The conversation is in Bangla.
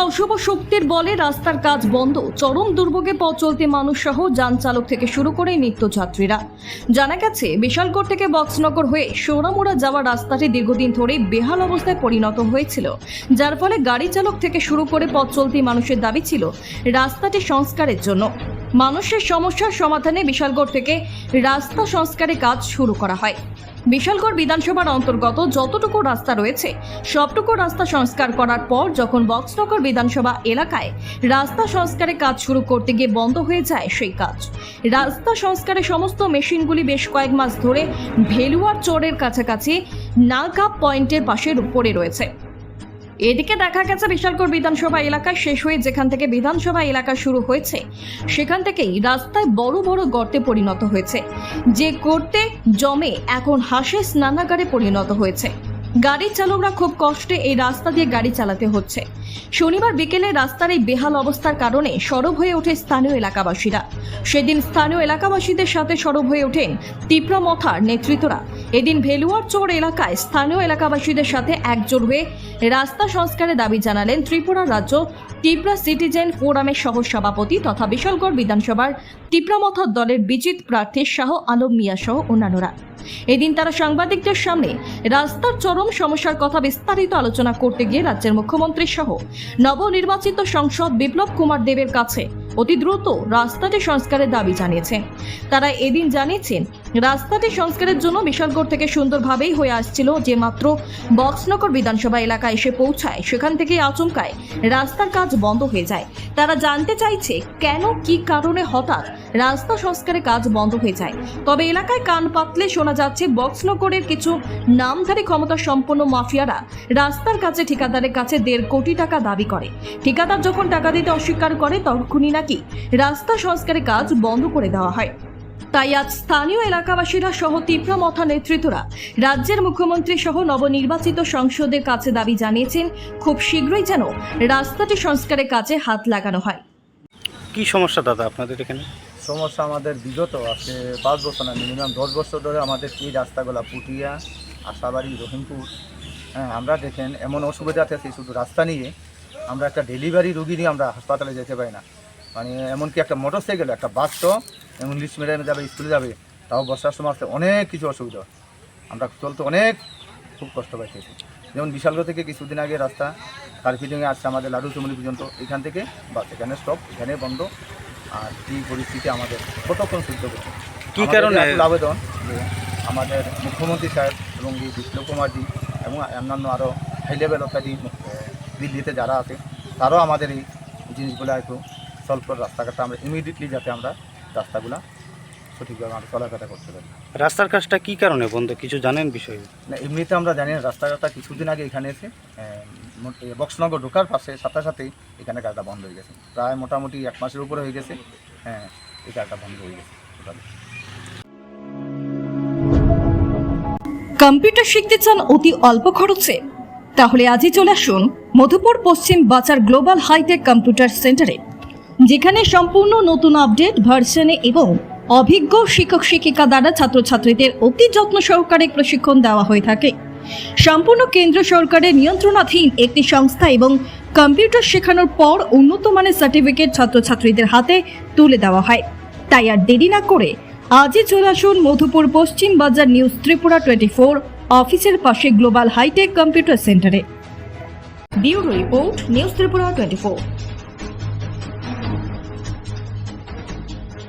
অশুভ শক্তির বলে রাস্তার কাজ বন্ধ, চরম দুর্ভোগে পথ চলতে মানুষ সহ যান চালক থেকে শুরু করে নিত্যযাত্রীরা। জানা গেছে বিশালগড় থেকে বক্সনগর হয়ে সোনামুড়া যাওয়ার রাস্তাটি দীর্ঘদিন ধরে বেহাল অবস্থায় পরিণত হয়েছিল, যার ফলে গাড়ি চালক থেকে শুরু করে পথ চলতি মানুষের দাবি ছিল রাস্তাটি সংস্কারের জন্য। মানুষের সমস্যার সমাধানে বিশালগড় থেকে রাস্তা সংস্কারের কাজ শুরু করা হয়। বিশালগড় বিধানসভার অন্তর্গত যতটুকু রাস্তা রয়েছে সবটুকু রাস্তা সংস্কার করার পর যখন বক্সনগর বিধানসভা এলাকায় রাস্তা সংস্কারের কাজ শুরু করতে গিয়ে বন্ধ হয়ে যায় সেই কাজ। রাস্তা সংস্কারের সমস্ত মেশিনগুলি বেশ কয়েক মাস ধরে ভেলুয়ার চরের কাছাকাছি নালকাপ পয়েন্টের পাশে পড়ে রয়েছে। এদিকে দেখা গেছে বিশালগড় বিধানসভা এলাকায় শেষ হয়ে যেখান থেকে বিধানসভা এলাকা শুরু হয়েছে সেখান থেকেই রাস্তায় বড় বড় গর্তে পরিণত হয়েছে, যে গর্তে জমে এখন হাঁসের স্নানাগারে পরিণত হয়েছে। গাড়ির চালকরা খুব কষ্টে এই রাস্তা দিয়ে গাড়ি চালাতে হচ্ছে। শনিবার বিকেলে রাস্তার এই বেহাল অবস্থার কারণে সরব হয়ে ওঠে স্থানীয় এলাকাবাসীরা। সেদিন স্থানীয় এলাকাবাসীদের সাথে সরব হয়ে ওঠেন তীব্রমথার নেতৃত্বরা। এদিন ভেলুয়ার চর এলাকায় স্থানীয় এলাকাবাসীদের সাথে একজোট হয়ে রাস্তা সংস্কারের দাবি জানালেন ত্রিপুরা রাজ্য তীব্রা সিটিজেন ফোরামের সহ সভাপতি তথা বিশালগড় বিধানসভার তীব্রমথার দলের বিজিত প্রার্থী শাহ আলম মিয়া সহ অন্যান্যরা। এদিন তারা সাংবাদিকদের সামনে রাস্তার চরম সমস্যার কথা বিস্তারিত আলোচনা করতে গিয়ে রাজ্যের মুখ্যমন্ত্রী সহ নবনির্বাচিত সাংসদ বিপ্লব কুমার দেবের কাছে অতি দ্রুত রাস্তাটি সংস্কারের দাবি জানিয়েছেন। তারা এদিন জানিয়েছেন রাস্তাটি সংস্কারের জন্য বিশালগড় থেকে সুন্দরভাবেই হয়ে আসছিল, যে মাত্র বক্সনগর বিধানসভা এলাকায় এসে পৌঁছায় সেখান থেকে আচমকায় রাস্তার কাজ বন্ধ হয়ে যায়। তারা জানতে চাইছে কেন, কি কারণে হঠাৎ রাস্তা সংস্কারের কাজ বন্ধ হয়ে যায়। তবে এলাকায় কান পাতলে শোনা যাচ্ছে বক্সনগরের কিছু নামধারী ক্ষমতা সম্পন্ন মাফিয়ারা রাস্তার কাছে ঠিকাদারের কাছে 1.5 কোটি টাকা দাবি করে। ঠিকাদার যখন টাকা দিতে অস্বীকার করে তখনই নাকি রাস্তা সংস্কারের কাজ বন্ধ করে দেওয়া হয়। তাই আজ স্থানীয় এলাকাবাসীরা সহ তীব্রমথা নেতৃত্বরা রাজ্যের মুখ্যমন্ত্রী সহ নবনির্বাচিত সংসদের কাছে দাবি জানিয়েছেন খুব শীঘ্রই যেন রাস্তাটি সংস্কারের কাজে হাত লাগানো হয়। কি সমস্যা দাদা আপনাদের এখানে? সমস্যা আমাদের বিগত আছে 5 বছর না, মিনিমাম 10 বছর ধরে আমাদের এই রাস্তাগুলো পুটিয়া, আশাবাড়ি, রহিমপুর, আমরা দেখেন এমন অসুবিধাতে আছি। শুধু রাস্তা নিয়ে আমরা একটা ডেলিভারি রুগী নিয়ে আমরা হাসপাতালে যেতে পারি না। মানে এমনকি একটা মোটরসাইকেল, একটা বাসও ইংলিশ মিডিয়ামে যাবে, স্কুলে যাবে, তাও বর্ষার সময় আসতে অনেক কিছু অসুবিধা। আমরা চলতে অনেক খুব কষ্ট পাইতেছি। যেমন বিশালগড় থেকে কিছুদিন আগে রাস্তা কার্ফিডিংয়ে আসছে আমাদের লাডুচুমনি পর্যন্ত, এখান থেকে বাস এখানে স্টপ, এখানে বন্ধ। আর এই পরিস্থিতি আমাদের কতক্ষণ সহ্য করছে। কী কারণে আবেদন যে আমাদের মুখ্যমন্ত্রী সাহেব এবং এই বিপ্লব কুমারজি এবং অন্যান্য আরও হাই লেভেল অথরিটি দিল্লিতে যারা আছে তারাও আমাদের এই জিনিসগুলো একটু সলভ করে রাস্তাঘাটটা আমরা ইমিডিয়েটলি যাতে আমরা রাস্তাগুলো সঠিকভাবে আমরা চলাফেরা করতে পারি। রাস্তার কাজটা কী কারণে বন্ধ কিছু জানেন বিষয়ে? না, এমনিতে আমরা জানি না। রাস্তাঘাটটা কিছুদিন আগে এখানে এসে বক্সনগর ঢোকার পাশে সাথে সাথেই এখানে কাজটা বন্ধ হয়ে গেছে। প্রায় মোটামুটি 1 মাসের উপরে হয়ে গেছে। এই কাজটা বন্ধ হয়ে গেছে। কম্পিউটার শিখতে চান অতি অল্প খরচে? তাহলে আজই চলে আসুন মধুপুর পশ্চিম বাজার গ্লোবাল হাইটেক কম্পিউটার সেন্টারে, যেখানে সম্পূর্ণ নতুন আপডেট ভার্সনে এবং অভিজ্ঞ শিক্ষক শিক্ষিকা দ্বারা ছাত্রছাত্রীদের অতি যত্ন সহকারে প্রশিক্ষণ দেওয়া হয়ে থাকে। সম্পূর্ণ কেন্দ্র সরকারের নিয়ন্ত্রণাধীন একটি সংস্থা এবং কম্পিউটার শেখানোর পর উন্নত মানের সার্টিফিকেট ছাত্রছাত্রীদের হাতে তুলে দেওয়া হয়। তাই আর দেরি না করে আজই চলে আসুন মধুপুর পশ্চিম বাজার নিউজ ত্রিপুরা 24 অফিসের পাশে গ্লোবাল হাইটেক কম্পিউটার সেন্টারে। Bureau report, news Tripura 24।